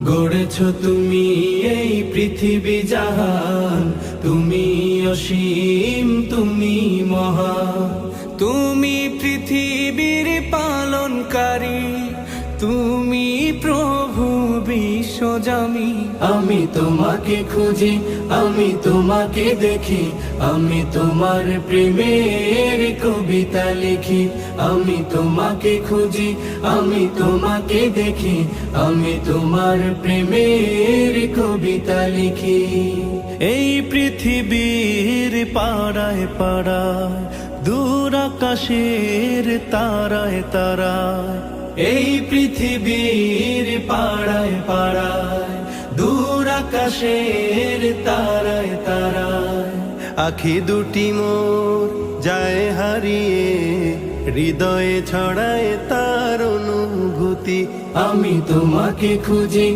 গড়েছ তুমি এই পৃথিবী জাহান, তুমি অসীম, তুমি মহান। তুমি পৃথিবীর পালনকারী, তুমি প্রভু বিশ্বজামি। আমি তোমাকে খুঁজি, আমি তোমাকে দেখি, আমি তোমার প্রেমের কবিতা লিখি। আমি তোমাকে খুঁজি, আমি তোমাকে দেখি, আমি তোমার প্রেমের কবিতা লিখি। এই পৃথিবীর পাড়ায় পাড়ায়, দূর আকাশের তারায় তারায়, এই পৃথিবীর পাড়ায় পাড়ায়, দূর আকাশের তারায় তারায়, আখি দুটি মোর যায় হারিয়ে, হৃদয়ে ছড়ায় তার অনুভূতি। আমি তোমাকে খুঁজি,